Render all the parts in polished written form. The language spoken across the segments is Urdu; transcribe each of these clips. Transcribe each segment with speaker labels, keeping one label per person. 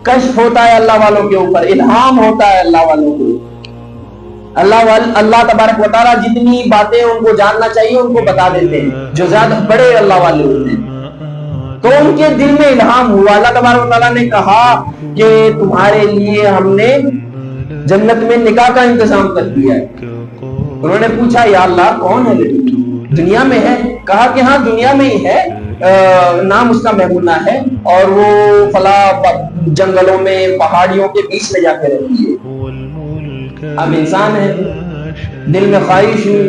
Speaker 1: کشف ہوتا ہے اللہ والوں کے اوپر، الہام ہوتا ہے اللہ والوں کو. اللہ تبارک و تعالیٰ جتنی باتیں ان کو جاننا چاہیے ان کو بتا دیتے ہیں. جو زیادہ بڑے اللہ والے ہوتے ہیں تو ان کے دل میں الہام ہوا. اللہ تبارک و تعالیٰ نے کہا کہ تمہارے لیے ہم نے جنت میں نکاح کا انتظام کر دیا ہے. انہوں نے پوچھا یا اللہ کون ہے بیٹی؟ دنیا میں ہے؟ کہا کہ ہاں دنیا میں ہی ہے، نام اس کا میمونہ ہے اور وہ فلاں جنگلوں میں پہاڑیوں کے بیچ میں جا کے رہتی ہے. اب انسان ہے، دل میں خواہش ہوئی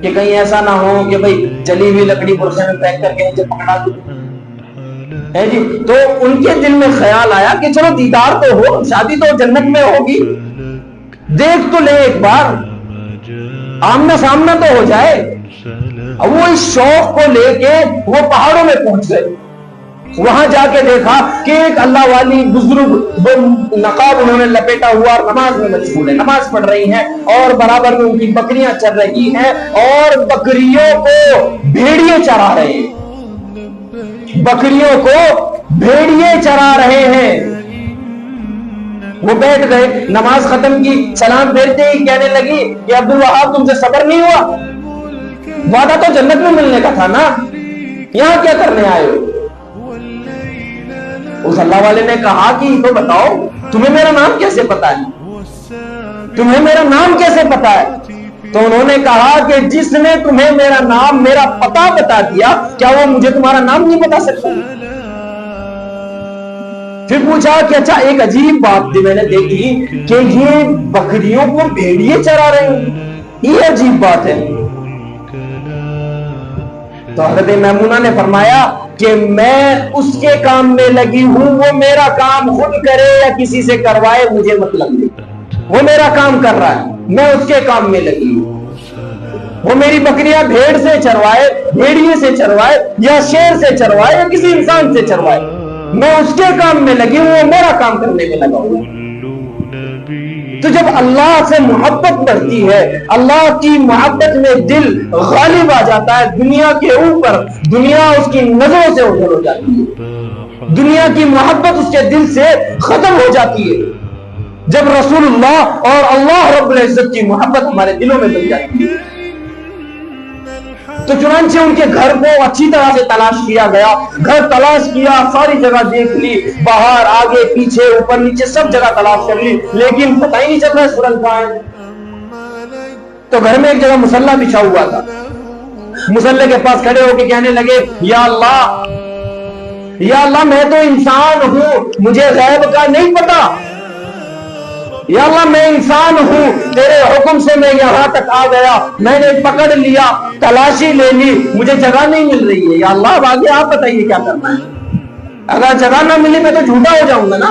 Speaker 1: کہ کہیں ایسا نہ ہو کہ بھئی جلی ہوئی لکڑی برسے میں پھینک کر کے مجھے پکڑا دو ہے جی. تو ان کے دل میں خیال آیا کہ چلو دیدار تو ہو، شادی تو جنت میں ہوگی، دیکھ تو لے ایک بار، آمنا سامنا تو ہو جائے. اب وہ اس شوق کو لے کے وہ پہاڑوں میں پہنچ گئے. وہاں جا کے دیکھا کہ ایک اللہ والی بزرگ وہ نقاب انہوں نے لپیٹا ہوا اور نماز میں مشغول ہے، نماز پڑھ رہی ہیں اور برابر میں ان کی بکریاں چر رہی ہیں اور بکریوں کو بھیڑیے چرا رہے ہیں. بکریوں کو بھیڑیے چرا رہے ہیں. وہ بیٹھ گئے، نماز ختم کی، سلام پھیرتے ہی کہنے لگی کہ عبد الوہاب تم سے صبر نہیں ہوا؟ وعدہ تو جنت میں ملنے کا تھا نا، یہاں کیا کرنے آئے ہو؟ اس اللہ والے نے کہا کہ تو بتاؤ تمہیں میرا نام کیسے پتا ہے؟ تمہیں میرا نام کیسے پتا ہے؟ تو انہوں نے کہا کہ جس نے تمہیں میرا نام میرا پتا بتا دیا، کیا وہ مجھے تمہارا نام نہیں بتا سکتا؟ پھر پوچھا کہ اچھا ایک عجیب بات میں نے دیکھی کہ یہ بکریوں کو بھیڑیے چرا رہے ہیں، یہ عجیب بات ہے. تو حضرت میمونہ نے فرمایا کہ میں اس کے کام میں لگی ہوں، وہ میرا کام خود کرے یا کسی سے کروائے مجھے مطلب نہیں، وہ میرا کام کر رہا ہے، میں اس کے کام میں لگی ہوں. وہ میری بکریاں بھیڑ سے چروائے، بھیڑیے سے چروائے یا شیر سے چروائے یا کسی انسان سے چروائے، میں اس کے کام میں لگی ہوں، وہ میرا کام کرنے میں لگا ہوں. تو جب اللہ سے محبت بڑھتی ہے، اللہ کی محبت میں دل غالب آ جاتا ہے دنیا کے اوپر، دنیا اس کی نظروں سے اوجھل ہو جاتی ہے، دنیا کی محبت اس کے دل سے ختم ہو جاتی ہے. جب رسول اللہ اور اللہ رب العزت کی محبت ہمارے دلوں میں بن جاتی ہے تو چنانچہ ان کے گھر کو اچھی طرح سے تلاش کیا گیا. گھر تلاش کیا، ساری جگہ دیکھ لی، باہر آگے پیچھے اوپر نیچے سب جگہ تلاش کر لی، لیکن پتہ ہی نہیں چل رہا سورج کہاں ہے. تو گھر میں ایک جگہ مصلی بچھا ہوا تھا، مصلی کے پاس کھڑے ہو کے کہنے لگے یا اللہ میں تو انسان ہوں، مجھے غیب کا نہیں پتا، یا اللہ میں انسان ہوں، تیرے حکم سے میں یہاں تک آ گیا، میں نے پکڑ لیا، تلاشی لے لی، مجھے جگہ نہیں مل رہی ہے. یا اللہ اب آگے آپ بتائیے کیا کرنا ہے؟ اگر جگہ نہ ملی میں تو جھوٹا ہو جاؤں گا نا.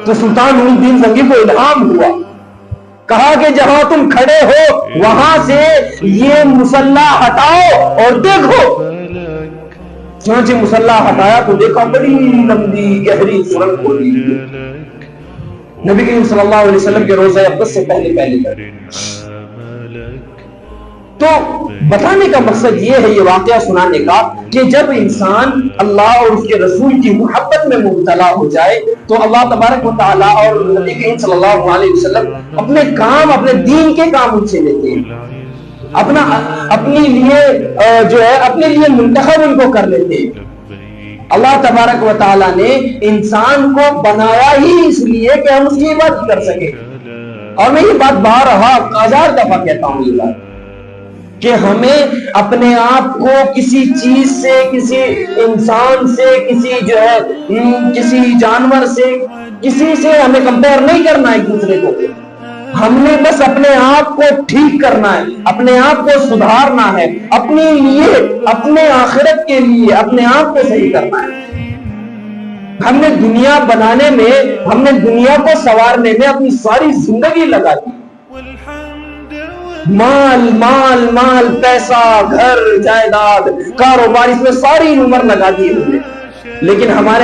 Speaker 1: تو سلطان الدین زنگی کو الہام ہوا، کہا کہ جہاں تم کھڑے ہو وہاں سے یہ مصلی ہٹاؤ اور دیکھو. چنانچہ مصلی ہٹایا تو دیکھا بڑی لمبی گہری سرنگ کھولی نبی کریم صلی اللہ علیہ وسلم کے روزہ اقدس سے پہلے. تو بتانے کا مقصد یہ ہے، یہ واقعہ سنانے کا، کہ جب انسان اللہ اور اس کے رسول کی محبت میں مبتلا ہو جائے تو اللہ تبارک و تعالیٰ اور نبی کریم صلی اللہ علیہ وسلم اپنے کام، اپنے دین کے کام ان سے لیتے ہیں، اپنے لیے منتخب ان کو کر لیتے ہیں. اللہ تبارک و تعالیٰ نے انسان کو بنایا ہی اس لیے کہ ہم اس کی عبادت کر سکیں. اور میں یہ بات بارہا ہزار دفعہ کہتا ہوں یہ بات کہ ہمیں اپنے آپ کو کسی چیز سے، کسی انسان سے، کسی جانور سے، کسی سے ہمیں کمپیئر نہیں کرنا ہے ایک دوسرے کو. ہم نے بس اپنے آپ کو ٹھیک کرنا ہے، اپنے آپ کو سدھارنا ہے، اپنے لیے، اپنے آخرت کے لیے اپنے آپ کو صحیح کرنا ہے. ہم نے دنیا بنانے میں، ہم نے دنیا کو سنوارنے میں اپنی ساری زندگی لگا دی. مال مال مال، پیسہ، گھر، جائیداد، کاروبار، اس میں ساری عمر لگا دی ہم نے، لیکن ہمارے